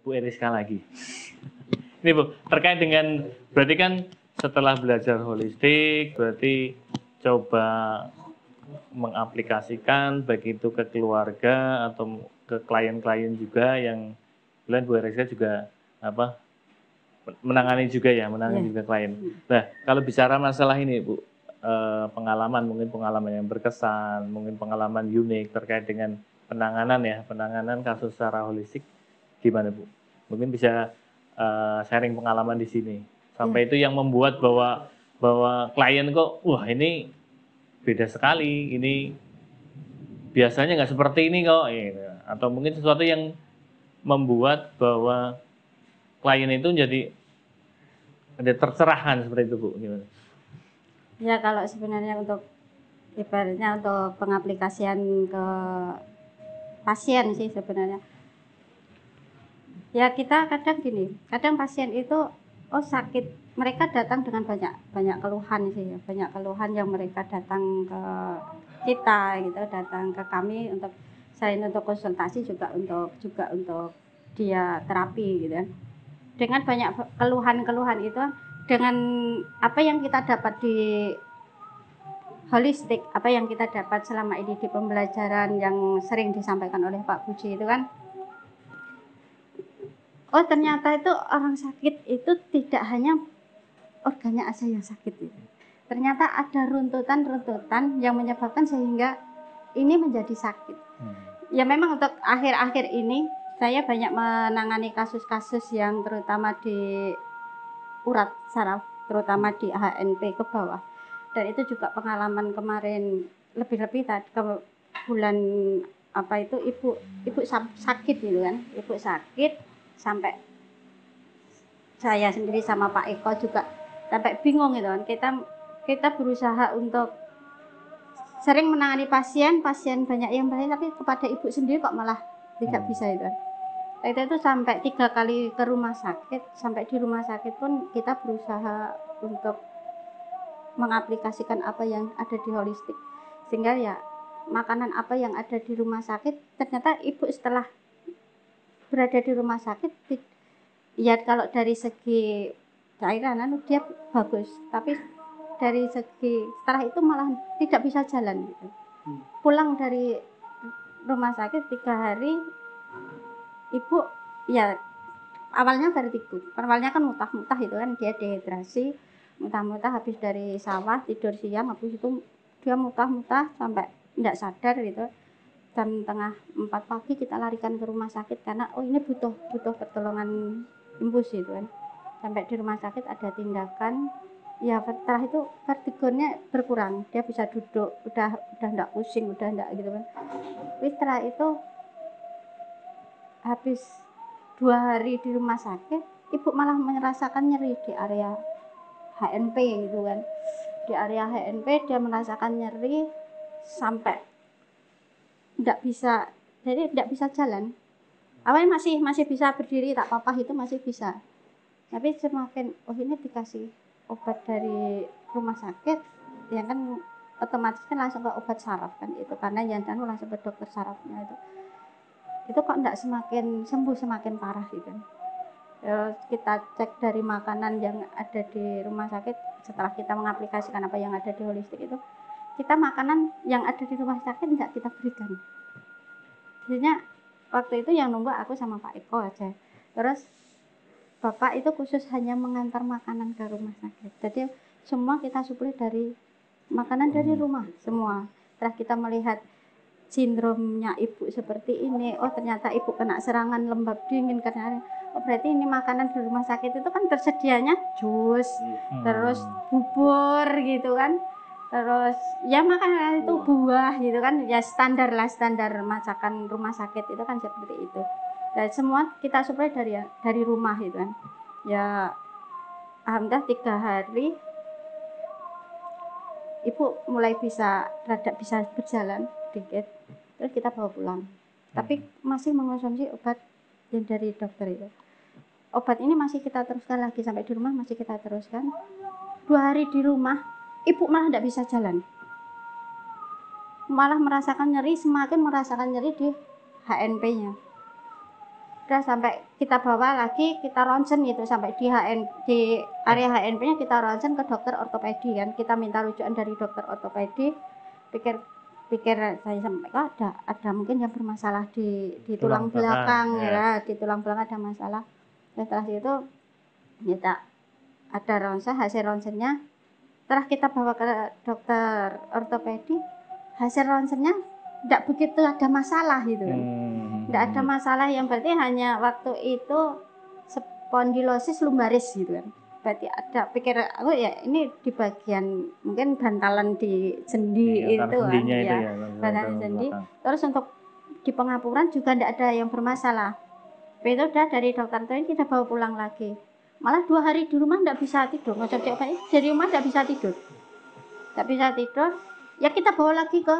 Bu Eriska lagi. Ini Bu, terkait dengan berarti kan setelah belajar holistik, berarti coba mengaplikasikan baik itu ke keluarga atau ke klien-klien juga yang kemudian Bu Eriska juga apa menangani juga ya, menangani juga klien. Nah, kalau bicara masalah ini Bu, pengalaman mungkin pengalaman yang berkesan, mungkin pengalaman unik terkait dengan penanganan kasus secara holistik gimana Bu? Mungkin bisa sharing pengalaman di sini. Sampai itu yang membuat bahwa klien kok wah ini beda sekali, ini biasanya nggak seperti ini kok, gitu. Atau mungkin sesuatu yang membuat bahwa klien itu jadi ada tercerahkan seperti itu Bu, gimana? Ya kalau sebenarnya untuk ibaratnya untuk pengaplikasian ke pasien sih sebenarnya. Ya kita kadang gini, kadang pasien itu sakit, mereka datang dengan banyak keluhan sih ya, banyak keluhan yang mereka datang ke kita gitu, datang ke kami untuk selain untuk konsultasi juga untuk dia terapi gitu kan. Dengan banyak keluhan-keluhan itu, dengan apa yang kita dapat di holistik, apa yang kita dapat selama ini di pembelajaran yang sering disampaikan oleh Pak Puji itu kan, oh ternyata itu orang sakit itu tidak hanya organnya aja yang sakit itu. Ternyata ada runtutan-runtutan yang menyebabkan sehingga ini menjadi sakit. Ya memang untuk akhir-akhir ini saya banyak menangani kasus-kasus yang terutama di urat saraf, terutama di HNP ke bawah. Dan itu juga pengalaman kemarin lebih-lebih tadi ke bulan apa itu ibu sakit gitu kan, ibu sakit sampai saya sendiri sama Pak Eko juga sampai bingung gitu kan. Kita berusaha untuk sering menangani pasien banyak yang baik, tapi kepada ibu sendiri kok malah tidak bisa itu kan. Itu sampai 3 kali ke rumah sakit, sampai di rumah sakit pun kita berusaha untuk mengaplikasikan apa yang ada di holistik, sehingga ya makanan apa yang ada di rumah sakit ternyata ibu setelah berada di rumah sakit ya kalau dari segi cairan dia bagus, tapi dari segi setelah itu malah tidak bisa jalan gitu. Pulang dari rumah sakit 3 hari ibu ya awalnya vertigo, awalnya kan muntah-muntah itu kan, dia dehidrasi, muntah-muntah habis dari sawah, tidur siang, habis itu dia muntah-muntah sampai tidak sadar gitu. Jam tengah 4 pagi kita larikan ke rumah sakit karena ini butuh pertolongan infus itu kan. Sampai di rumah sakit ada tindakan, ya setelah itu vertigonya berkurang, dia bisa duduk, udah tidak pusing, udah tidak gitu kan. Tapi setelah itu habis 2 hari di rumah sakit, ibu malah merasakan nyeri di area HNP gitu kan. Di area HNP dia merasakan nyeri sampai tidak bisa, jadi tidak bisa jalan. Awalnya masih bisa berdiri, tak apa-apa itu masih bisa. Tapi semakin ini dikasih obat dari rumah sakit, ya kan otomatis kan langsung ke obat saraf kan itu, karena yang langsung ke dokter sarafnya itu kok enggak semakin sembuh, semakin parah gitu. Terus kita cek dari makanan yang ada di rumah sakit, setelah kita mengaplikasikan apa yang ada di holistik itu, kita makanan yang ada di rumah sakit enggak kita berikan. Biasanya waktu itu yang nunggu aku sama Pak Eko aja. Terus Bapak itu khusus hanya mengantar makanan ke rumah sakit. Jadi semua kita suplai dari makanan dari rumah semua. Setelah kita melihat sindromnya ibu seperti ini, oh ternyata ibu kena serangan lembab dingin karena berarti ini makanan di rumah sakit itu kan tersedianya jus, terus bubur gitu kan, terus ya makanan itu buah gitu kan, ya standar masakan rumah sakit itu kan seperti itu. Dan semua kita suplai dari rumah gitu kan. Ya alhamdulillah 3 hari ibu mulai bisa berjalan sedikit, terus kita bawa pulang. Tapi masih mengonsumsi obat yang dari dokter itu. Obat ini masih kita teruskan lagi sampai di rumah, masih kita teruskan. 2 hari di rumah, ibu malah tidak bisa jalan. Malah semakin merasakan nyeri di HNP-nya. Udah sampai kita bawa lagi, kita ronsen gitu sampai di area HNP-nya kita ronsen ke dokter ortopedi kan. Kita minta rujukan dari dokter ortopedi. Pikir saya sampai kok ada mungkin yang bermasalah di tulang belakang ya, di tulang belakang ada masalah. Setelah itu kita ada ronsen, hasil ronsennya. Setelah kita bawa ke dokter ortopedi, hasil ronsennya tidak begitu ada masalah gitu kan. Tidak ada masalah, yang berarti hanya waktu itu spondilosis lumbaris gitu kan. Berarti ada pikir aku ya ini di bagian mungkin bantalan di sendi itu kan ya, bantalan sendi. Terus untuk di pengapuran juga tidak ada yang bermasalah. Itu udah dari dokter itu kita bawa pulang lagi. Malah 2 hari di rumah tidak bisa tidur, ngocok dari rumah tidak bisa tidur. Tidak bisa tidur, ya kita bawa lagi ke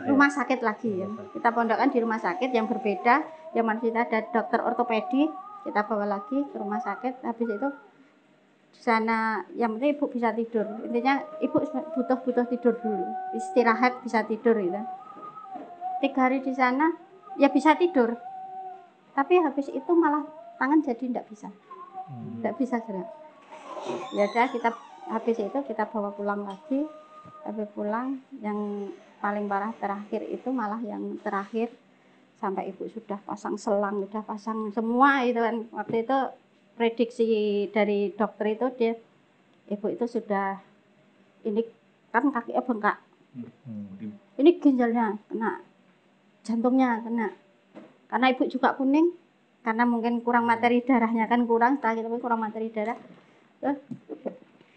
rumah sakit lagi ya. Kita pondokkan di rumah sakit yang berbeda, yang mana kita ada dokter ortopedi, kita bawa lagi ke rumah sakit. Habis itu di sana yang penting ibu bisa tidur. Intinya ibu butuh tidur dulu, istirahat bisa tidur gitu. 3 hari di sana ya bisa tidur, tapi habis itu malah tangan jadi tidak bisa gerak. Ya udah kita habis itu kita bawa pulang lagi. Habis pulang yang paling parah terakhir itu malah yang terakhir sampai ibu sudah pasang selang, sudah pasang semua itu kan. Waktu itu prediksi dari dokter itu ibu itu sudah ini kan kakinya bengkak, ini ginjalnya kena, jantungnya kena, karena ibu juga kuning karena mungkin kurang materi darahnya kan setelah itu kurang materi darah.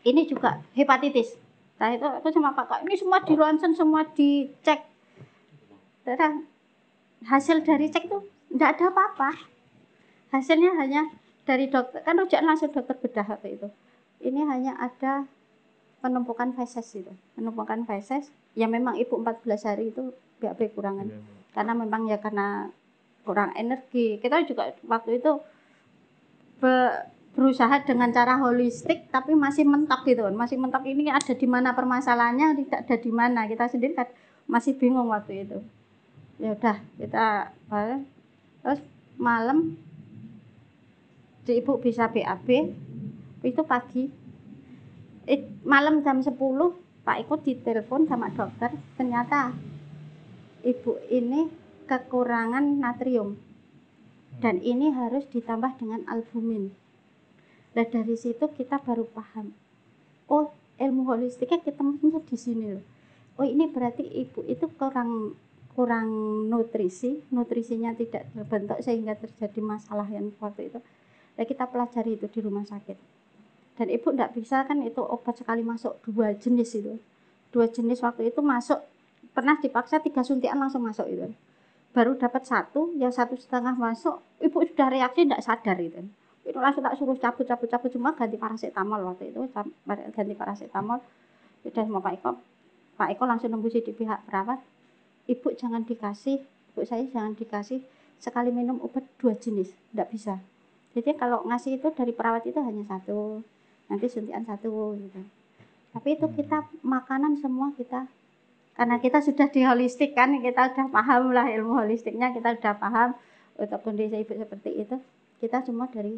Ini juga hepatitis. Nah itu aku sama Pak Kak, ini semua di ronsen, semua dicek. Terus hasil dari cek tuh tidak ada apa-apa. Hasilnya hanya dari dokter, kan rujukan langsung dokter bedah waktu itu. Ini hanya ada penumpukan feses itu. Penumpukan feses, ya memang ibu 14 hari itu BAB kurangan. Karena memang ya karena kurang energi. Kita juga waktu itu berusaha dengan cara holistik tapi masih mentok gitu kan, masih mentok ini ada di mana permasalahannya, tidak ada di mana, kita sendiri kan masih bingung waktu itu. Ya udah kita terus malam ibu bisa BAB itu pagi, malam jam 10 Pak Iko ditelepon sama dokter, ternyata ibu ini kekurangan natrium dan ini harus ditambah dengan albumin. Nah dari situ kita baru paham, oh ilmu holistiknya ketemunya di sini loh. Oh ini berarti ibu itu kurang nutrisinya tidak terbentuk sehingga terjadi masalah yang waktu itu. Nah kita pelajari itu di rumah sakit. Dan ibu tidak bisa kan itu obat sekali masuk 2 jenis itu. 2 jenis waktu itu masuk, pernah dipaksa 3 suntikan langsung masuk itu. Baru dapat 1, yang 1,5 masuk, ibu sudah reaksi tidak sadar itu. Itu langsung tak suruh cabut cuma ganti paracetamol waktu itu, ganti paracetamol. Sudah sama Pak Eko langsung nembusi di pihak perawat, ibu jangan dikasih, ibu saya jangan dikasih sekali minum obat 2 jenis, tidak bisa. Jadi kalau ngasih itu dari perawat itu hanya 1, nanti suntikan 1 gitu. Tapi itu kita makanan semua kita, karena kita sudah di holistik kan, kita sudah paham lah ilmu holistiknya, kita sudah paham untuk kondisi ibu seperti itu. Kita semua dari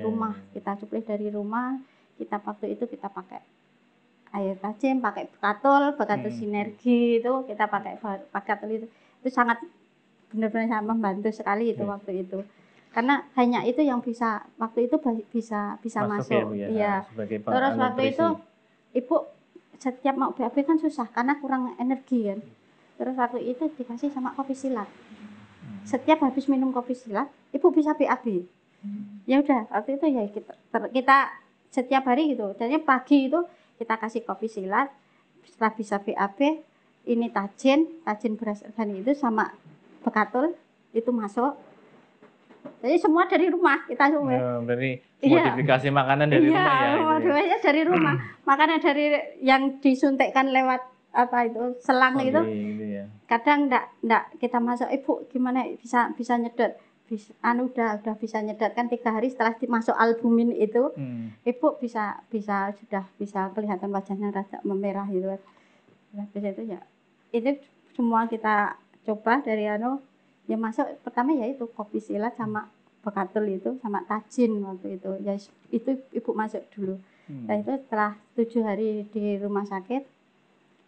rumah, kita suplai dari rumah. Kita waktu itu kita pakai air tajam, pakai bekatul sinergi itu, kita pakai bekatul itu sangat benar-benar sangat membantu sekali itu waktu itu. Karena hanya itu yang bisa waktu itu bisa masuk. Ya. Terus waktu itu ibu setiap mau BAB kan susah karena kurang energi kan. Terus waktu itu dikasih sama kopi silat. Setiap habis minum kopi silat, ibu bisa BAB. Ya udah waktu itu ya kita setiap hari gitu. Jadi pagi itu kita kasih kopi silat, setelah bisa BAB, ini tajen beras organik itu sama bekatul itu masuk. Jadi semua dari rumah kita semua. Ya, berarti modifikasi makanan dari rumah ya. Iya, dari rumah. Makanan dari yang disuntikkan lewat apa itu selang itu. Ya. Kadang enggak kita masuk, ibu gimana bisa nyedot. Udah bisa nyedot kan 3 hari setelah masuk albumin itu. Ibu sudah bisa kelihatan wajahnya rada memerah gitu. Habis itu ya itu semua kita coba dari Ya masuk pertama ya itu kopi silat sama bekatul itu sama tajin waktu itu. Ya itu ibu masuk dulu. Nah itu setelah 7 hari di rumah sakit,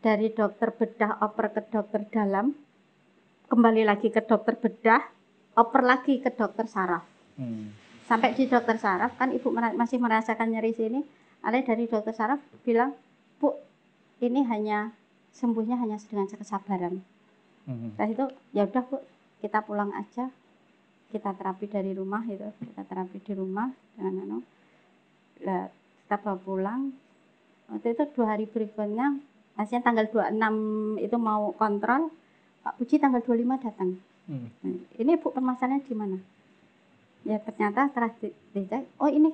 dari dokter bedah oper ke dokter dalam, kembali lagi ke dokter bedah, oper lagi ke dokter saraf. Sampai di dokter saraf kan ibu masih merasakan nyeri sini. Ada dari dokter saraf bilang, Bu, ini hanya sembuhnya hanya dengan kesabaran. Nah itu ya udah Bu, kita pulang aja, kita terapi dari rumah itu, kita terapi di rumah dengan kita bawa pulang. Waktu itu 2 hari berikutnya, pasien tanggal 26 itu mau kontrol, Pak Puji tanggal 25 datang. Ini Bu permasalahannya di mana? Ya ternyata setelah dicek, oh ini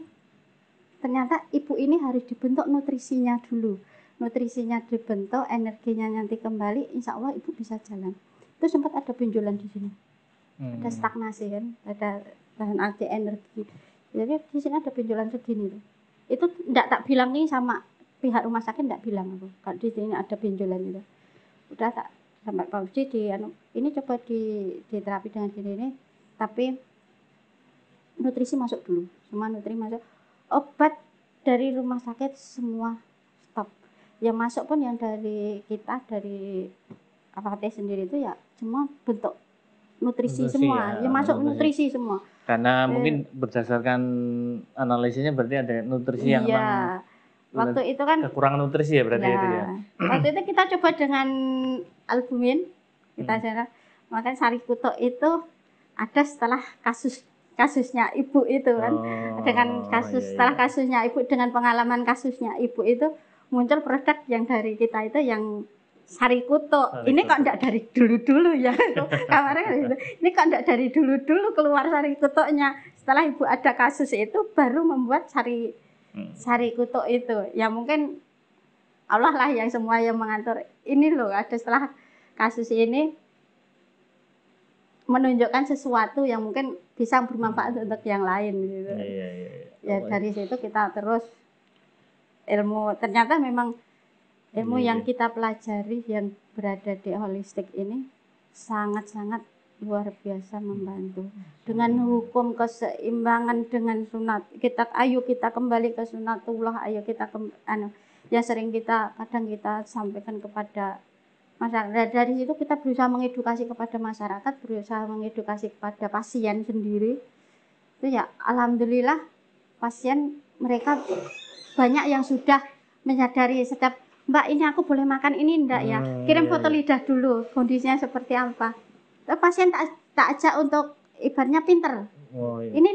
ternyata ibu ini harus dibentuk nutrisinya dulu. Nutrisinya dibentuk, energinya nanti kembali, insya Allah ibu bisa jalan. Itu sempat ada benjolan di sini, ada stagnasi kan, ada bahan anti energi. Jadi di sini ada benjolan segini tuh. Itu enggak tak bilang nih sama pihak rumah sakit, enggak bilang aku kalau di sini ada benjolan itu. Udah tak sampai Pak Uji ini coba di terapi dengan ini, tapi nutrisi masuk dulu, semua nutrisi masuk. Obat dari rumah sakit semua stop. Yang masuk pun yang dari kita dari APT sendiri itu ya semua bentuk nutrisi semua, ya masuk nutrisi semua. Karena mungkin berdasarkan analisisnya berarti ada nutrisi yang memang waktu itu kan kekurangan nutrisi ya berarti itu ya. Waktu itu kita coba dengan albumin, kita cara makanya sari kutuk itu ada setelah kasusnya ibu itu kan, dengan setelah kasusnya ibu, dengan pengalaman kasusnya ibu itu muncul produk yang dari kita itu yang sari kutuk. Ini kok enggak dari dulu-dulu ya kamarnya gitu. Ini kok enggak dari dulu-dulu keluar sari kutuknya. Setelah ibu ada kasus itu baru membuat sari kutuk itu. Ya mungkin Allah lah yang semua yang mengatur. Ini loh ada setelah kasus ini menunjukkan sesuatu yang mungkin bisa bermanfaat untuk yang lain gitu. Ya dari situ kita terus ilmu, ternyata memang ilmu yang kita pelajari yang berada di holistik ini sangat-sangat luar biasa membantu. Dengan hukum keseimbangan dengan sunat, ayo kita kembali ke sunatullah, ayo kita yang sering kadang kita sampaikan kepada masyarakat. Dari situ kita berusaha mengedukasi kepada masyarakat, berusaha mengedukasi kepada pasien sendiri. Itu ya alhamdulillah pasien mereka banyak yang sudah menyadari setiap, Mbak ini aku boleh makan ini enggak ya? Kirim foto lidah dulu, kondisinya seperti apa. Terus pasien tak ajak untuk ibaratnya pinter. Ini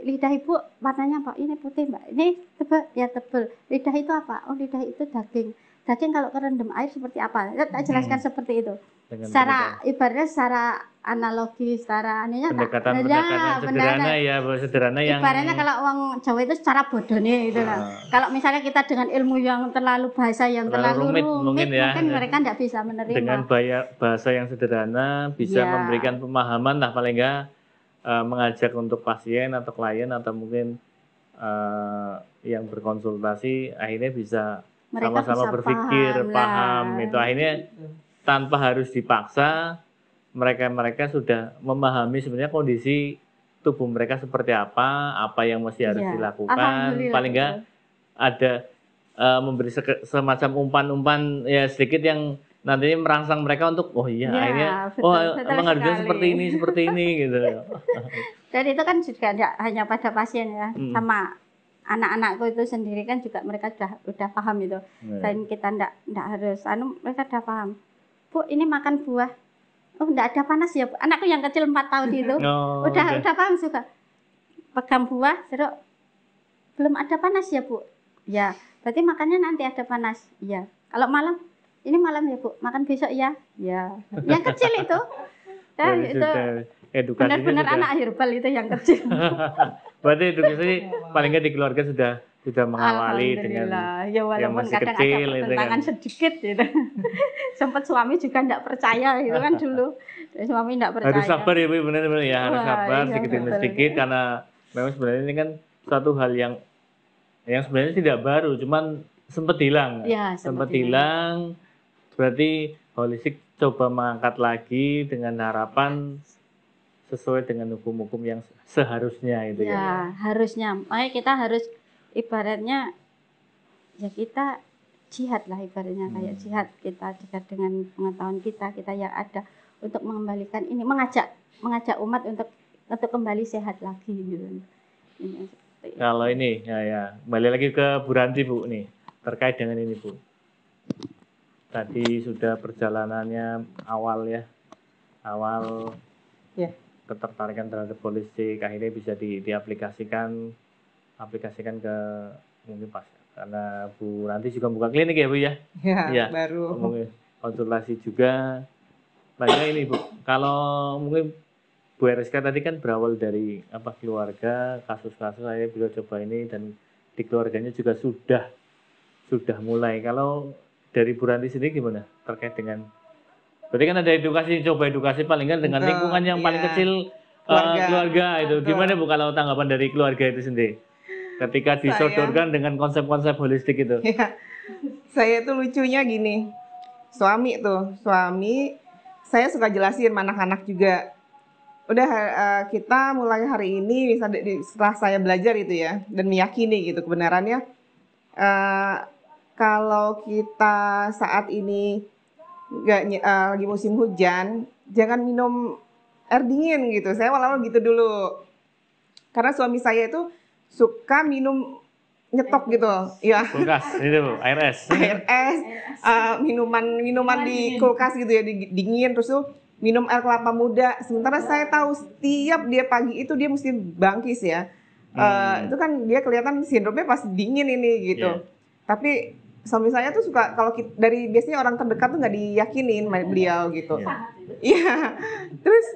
lidah ibu warnanya apa? Ini putih Mbak. Ini tebal ya tebal. Lidah itu apa? Oh lidah itu daging. Daging kalau kerendam air seperti apa? Tak jelaskan seperti itu. Secara ibaratnya secara analogi, secara pendekatan sederhana ya, sederhana yang ibaratnya kalau orang Jawa itu secara bodohnya itu lah. Kalau misalnya kita dengan ilmu yang terlalu bahasa yang terlalu rumit mungkin mereka tidak bisa menerima. Dengan bahasa yang sederhana bisa memberikan pemahaman lah paling enggak, mengajak untuk pasien atau klien atau mungkin yang berkonsultasi akhirnya bisa sama-sama berpikir, paham itu akhirnya tanpa harus dipaksa, mereka sudah memahami sebenarnya kondisi tubuh mereka seperti apa yang mesti harus dilakukan. Paling enggak ada memberi semacam umpan-umpan ya sedikit yang nantinya merangsang mereka untuk akhirnya emang harusnya seperti ini gitu. Dan itu kan juga tidak hanya pada pasien ya, sama anak-anakku itu sendiri kan juga mereka udah paham itu. Dan kita enggak harus mereka udah paham. Bu, ini makan buah. Oh, enggak ada panas ya, Bu. Anakku yang kecil 4 tahun itu. Udah paham juga. Pegang buah, terus belum ada panas ya, Bu. Ya, berarti makannya nanti ada panas. Iya. Kalau malam, ini malam ya, Bu. Makan besok ya. Ya. Yang kecil itu. Dan itu benar-benar anak herbal itu yang kecil. Berarti edukasi paling nggak di keluarga sudah mengawali dengan ya walaupun yang kadang kecil, ada pertentangan sedikit gitu. Sempat suami juga enggak percaya gitu kan dulu. Suami enggak percaya. Harus sabar ya Bu, benar-benar ya, harus sabar sedikit demi sedikit karena memang sebenarnya ini kan suatu hal yang sebenarnya tidak baru, cuman sempat hilang. Ya, sempat hilang. Berarti holistik coba mengangkat lagi dengan harapan sesuai dengan hukum-hukum yang seharusnya itu ya. Ya, harusnya. Makanya kita harus ibaratnya ya kita jihad lah ibaratnya kayak jihad, kita jihad dengan pengetahuan kita yang ada untuk mengembalikan ini, mengajak umat untuk kembali sehat lagi gitu. Kalau ini ya kembali lagi ke Bu Ranti Bu nih terkait dengan ini Bu. Tadi sudah perjalanannya awal ketertarikan terhadap politik akhirnya bisa diaplikasikan ke mungkin pas karena Bu Ranti juga buka klinik ya Bu ya. Ya, baru mungkin konsultasi juga. Banyak ini Bu. Kalau mungkin Bu Eriska tadi kan berawal dari keluarga, kasus-kasus saya beliau coba ini dan di keluarganya juga sudah mulai. Kalau dari Bu Ranti sendiri gimana terkait dengan berarti kan ada coba edukasi paling kan dengan lingkungan yang paling kecil keluarga itu. Gimana Bu kalau tanggapan dari keluarga itu sendiri ketika disodorkan dengan konsep-konsep holistik itu? Ya, saya tuh lucunya gini, suami saya suka jelasin sama anak-anak juga. Udah kita mulai hari ini setelah saya belajar itu ya dan meyakini gitu kebenarannya, kalau kita saat ini lagi musim hujan jangan minum air dingin gitu. Saya awal-awal gitu dulu karena suami saya itu suka minum nyetok gitu ya, kulkas itu air es minuman di kulkas gitu ya, dingin, terus tuh minum air kelapa muda. Sementara saya tahu setiap dia pagi itu dia mesti bangkis ya. Itu kan dia kelihatan sindromnya pas dingin ini gitu. Tapi suami saya tuh suka kalau dari biasanya orang terdekat tuh nggak diyakinin beliau gitu. Iya. Terus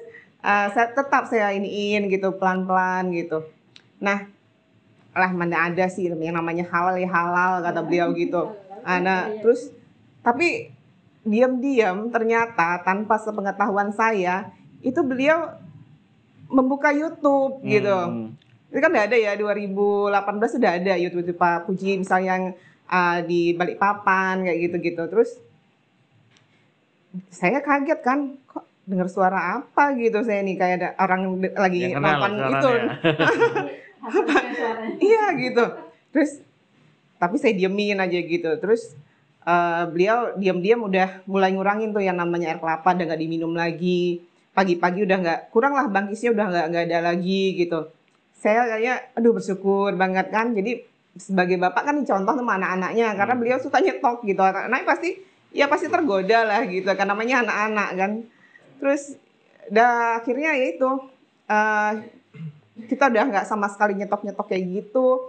saya iniin gitu pelan-pelan gitu. Nah, mana ada sih yang namanya halal ya halal kata beliau gitu. Terus tapi diam-diam ternyata tanpa sepengetahuan saya itu beliau membuka YouTube gitu. Itu kan udah ada ya 2018 sudah ada YouTube Pak Puji misalnya yang di Balikpapan kayak gitu-gitu. Terus saya kaget kan kok dengar suara apa gitu saya nih kayak ada orang lagi nonton itu. Iya gitu. Terus tapi saya diemin aja gitu. Terus beliau diam-diam udah mulai ngurangin tuh yang namanya air kelapa, udah nggak diminum lagi. Pagi-pagi udah nggak, kurang lah bangkisnya udah nggak ada lagi gitu. Saya kayaknya aduh bersyukur banget kan. Jadi sebagai bapak kan contoh sama anak-anaknya karena beliau suka nyetok gitu. Anak-anaknya pasti tergoda lah gitu kan namanya anak-anak kan. Terus akhirnya ya itu kita udah nggak sama sekali nyetok-nyetok kayak gitu.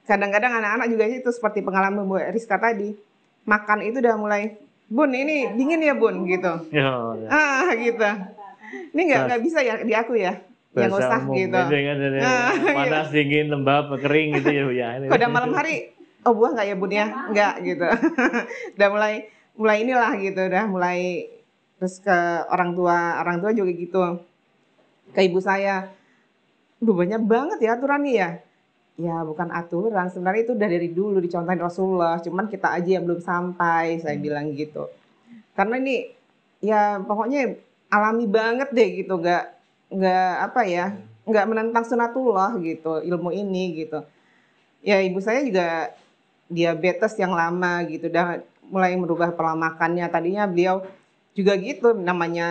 Kadang-kadang anak-anak juga itu seperti pengalaman Bu Eriska tadi. Makan itu udah mulai, Bun ini dingin ya Bun gitu. Gitu. Ini nggak bisa ya di aku ya. Yang usah gitu. Panas, dingin, lembab, kering gitu ya. Pada malam hari, buah nggak ya Bun ya? Nggak gitu. Udah mulai inilah gitu. Udah mulai terus ke orang tua juga gitu. Ke ibu saya. Banyak banget ya aturan nih ya. Ya bukan aturan, sebenarnya itu udah dari dulu dicontohin Rasulullah, cuman kita aja yang belum sampai, saya bilang gitu. Karena ini ya pokoknya alami banget deh gitu, nggak menentang sunatullah gitu, ilmu ini gitu. Ya ibu saya juga diabetes yang lama gitu, udah mulai merubah pola makannya. Tadinya beliau juga gitu, namanya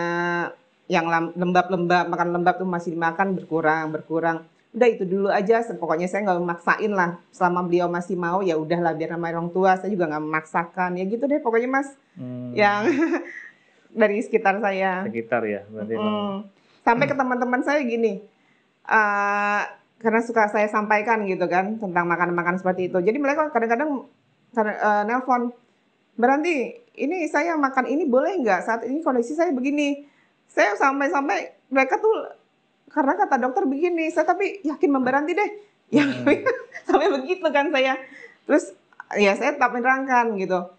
yang lembab-lembab, makan lembab tuh masih dimakan berkurang. Udah itu dulu aja, pokoknya saya nggak memaksain lah. Selama beliau masih mau ya udahlah biar sama orang tua, saya juga nggak memaksakan. Ya gitu deh pokoknya Mas. Yang dari sekitar saya. Sekitar ya, berarti sampai ke teman-teman saya gini. Karena suka saya sampaikan gitu kan tentang makan-makan seperti itu. Jadi mereka kadang-kadang nelpon, berarti ini saya makan ini boleh nggak? Saat ini kondisi saya begini. Saya sampai mereka tuh karena kata dokter begini, saya tapi yakin memberhenti deh. Ya, sampai begitu kan saya. Terus ya saya tetap menerangkan gitu.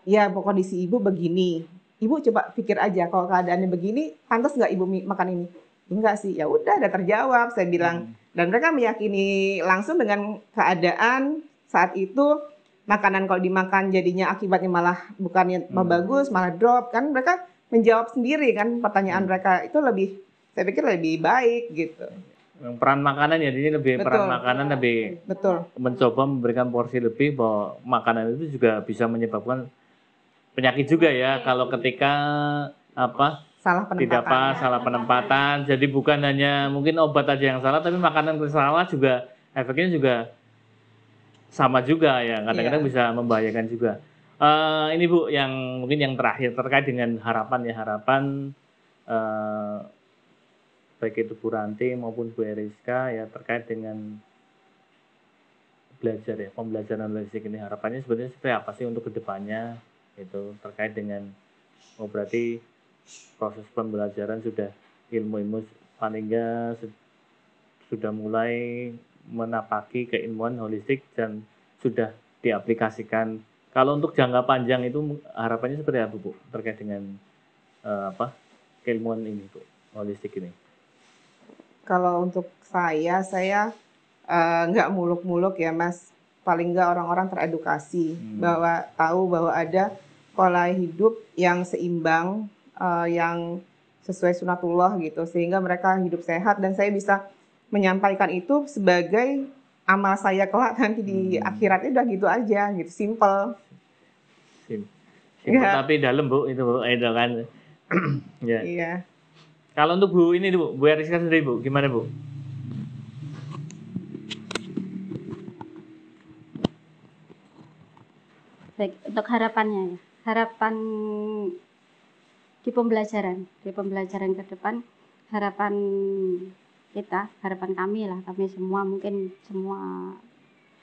Ya kondisi ibu begini. Ibu coba pikir aja kalau keadaannya begini, pantas nggak ibu makan ini? Enggak sih. Ya udah terjawab saya bilang. Dan mereka meyakini langsung dengan keadaan saat itu makanan kalau dimakan jadinya akibatnya malah bukannya bagus, malah drop kan mereka menjawab sendiri kan pertanyaan mereka itu lebih saya pikir lebih baik gitu. Peran makanan ya, ini lebih Betul. peran makanan lebih Betul. mencoba memberikan porsi lebih, bahwa makanan itu juga bisa menyebabkan penyakit juga ya kalau ketika Salah tidak penempatan. pas, salah penempatan. Jadi bukan hanya mungkin obat aja yang salah, tapi makanan yang salah juga efeknya juga sama juga ya, kadang-kadang Iya. bisa membahayakan juga. Ini Bu, yang mungkin yang terakhir terkait dengan harapan ya, harapan baik itu Bu Ranti maupun Bu Eriska ya terkait dengan belajar ya, pembelajaran holistik ini, harapannya sebenarnya seperti apa sih untuk kedepannya itu terkait dengan, berarti proses pembelajaran sudah ilmu-ilmu paling enggak sudah mulai menapaki keilmuan holistik dan sudah diaplikasikan. Kalau untuk jangka panjang itu harapannya seperti apa Bu terkait dengan keilmuan ini Bu, holistik ini? Kalau untuk saya nggak muluk-muluk ya Mas. Paling nggak orang-orang teredukasi bahwa tahu bahwa ada pola hidup yang seimbang, yang sesuai sunatullah gitu, sehingga mereka hidup sehat, dan saya bisa menyampaikan itu sebagai amal saya kelak nanti di akhiratnya udah gitu aja gitu, simple. Simple tapi dalam Bu, itu Bu, itu kan. Ya. Iya. Kalau untuk Bu ini Bu Eriska sendiri Bu, gimana Bu? Baik, untuk harapannya ya. Harapan di pembelajaran ke depan, harapan kita, harapan kami lah, kami semua, mungkin semua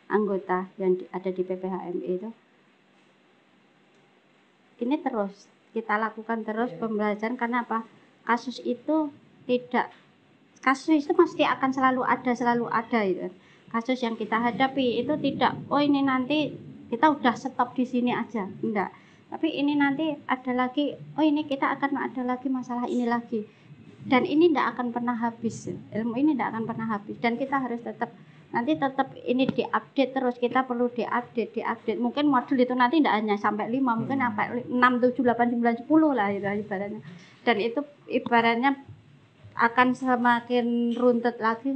anggota yang ada di PPHMI itu, ini terus kita lakukan terus pembelajaran. Karena apa? Kasus itu pasti akan selalu ada itu. Kasus yang kita hadapi itu tidak, oh ini nanti kita udah stop di sini aja, enggak. Tapi ini nanti ada lagi, oh ini kita akan ada lagi masalah ini lagi. Dan ini tidak akan pernah habis, ilmu ini tidak akan pernah habis. Dan kita harus tetap ini diupdate terus, kita perlu diupdate. Mungkin modul itu nanti tidak hanya sampai 5, mungkin sampai 6, 7, 8, 9, 10 lah itu ibaratnya. Dan itu ibaratnya akan semakin runtut lagi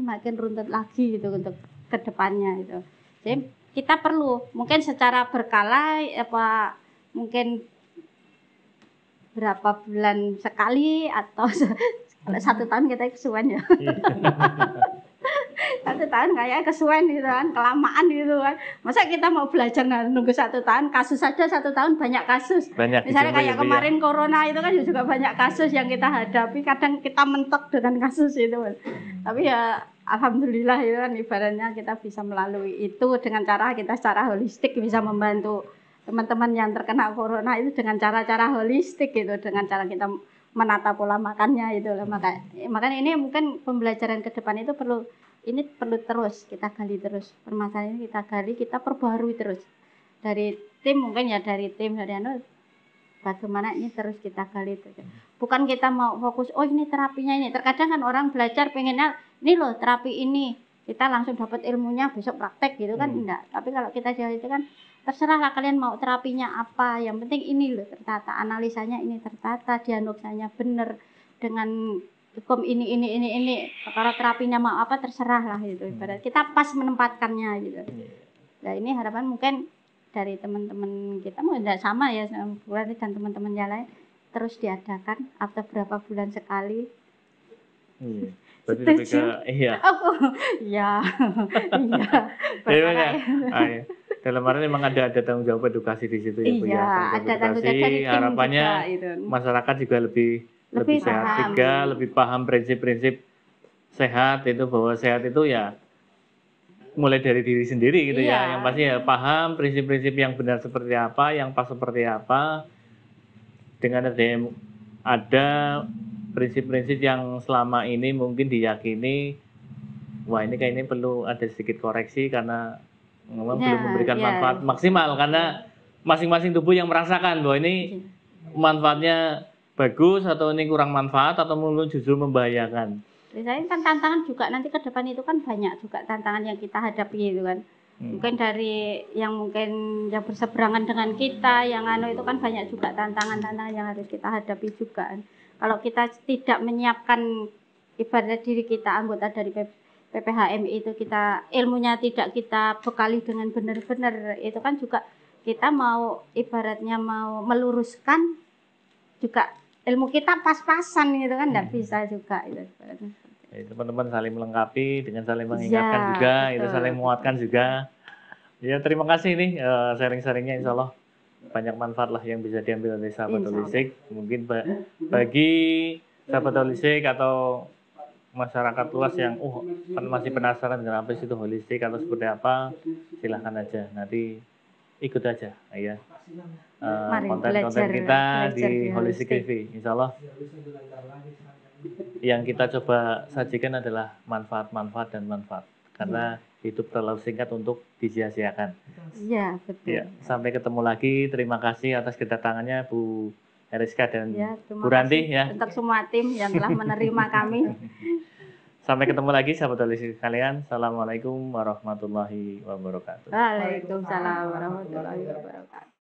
gitu untuk kedepannya itu. Jadi kita perlu mungkin secara berkala mungkin berapa bulan sekali atau kalau 1 tahun kita kesuwen ya. 1 tahun kayak kesuwen gitu kan, kelamaan gitu kan. Masa kita mau belajar nunggu 1 tahun, kasus saja 1 tahun banyak kasus. Misalnya kayak kemarin corona itu kan juga banyak kasus yang kita hadapi, kadang kita mentok dengan kasus itu. Tapi ya alhamdulillah itu kan ibaratnya kita bisa melalui itu dengan cara kita secara holistik bisa membantu teman-teman yang terkena corona itu dengan cara-cara holistik gitu, dengan cara kita menata pola makannya itu loh. Makanya ini mungkin pembelajaran ke depan itu perlu terus kita gali terus, permasalahan ini kita gali, kita perbaharui terus dari tim, mungkin ya dari bagaimana ini terus kita gali terus. Bukan kita mau fokus oh ini terapinya ini, terkadang kan orang belajar pengennya ini loh terapi ini, kita langsung dapat ilmunya besok praktek gitu kan. Enggak. Tapi kalau kita jauh itu kan terserahlah kalian mau terapinya apa, yang penting ini loh tertata, analisanya ini tertata, diagnosanya benar dengan hukum ini. Kalau terapinya mau apa terserah lah gitu. Ibarat kita pas menempatkannya gitu. Nah ini harapan mungkin dari teman-teman kita mungkin tidak sama ya, berarti dan teman-teman yang lain terus diadakan atau berapa bulan sekali. Berarti lebih ke iya. Iya. Dalam arti memang ada tanggung jawab edukasi di situ ya Bu ya. Iya, ada tanggung jawab dari tim harapannya juga, itu. Masyarakat juga lebih sehat juga, lebih paham prinsip-prinsip sehat itu, bahwa sehat itu ya mulai dari diri sendiri gitu ya. Yang pasti ya paham prinsip-prinsip yang benar seperti apa, yang pas seperti apa. Dengan ada prinsip-prinsip yang selama ini mungkin diyakini, wah ini kayaknya perlu ada sedikit koreksi karena memang belum memberikan manfaat maksimal, karena masing-masing tubuh yang merasakan bahwa ini manfaatnya bagus atau ini kurang manfaat atau mungkin justru membahayakan. Misalnya kan tantangan juga nanti ke depan itu kan banyak juga tantangan yang kita hadapi itu kan. Mungkin dari yang berseberangan dengan kita, yang itu kan banyak juga tantangan yang harus kita hadapi juga. Kalau kita tidak menyiapkan ibarat diri kita anggota dari PPHMI itu kita ilmunya tidak kita bekali dengan benar-benar, itu kan juga kita mau ibaratnya mau meluruskan juga ilmu kita pas-pasan gitu kan, nggak bisa juga itu ibaratnya. Teman-teman saling melengkapi dengan saling mengingatkan Ya, juga, betul. itu saling menguatkan juga. Ya terima kasih nih sharing-sharingnya, insya Allah banyak manfaat lah yang bisa diambil dari sahabat holistik. Mungkin bagi sahabat holistik atau masyarakat luas yang masih penasaran dengan apa itu holistik atau seperti apa, silahkan aja nanti ikut aja ya konten-konten kita di Holistic TV. Insya Allah yang kita coba sajikan adalah manfaat dan manfaat, karena hidup terlalu singkat untuk disia-siakan. Iya, betul. Ya, sampai ketemu lagi. Terima kasih atas kedatangannya Bu Eriska dan terima Bu Ranti kasih ya. untuk semua tim yang telah menerima kami. Sampai ketemu lagi sahabat holistik sekalian. Assalamualaikum warahmatullahi wabarakatuh. Waalaikumsalam warahmatullahi wabarakatuh.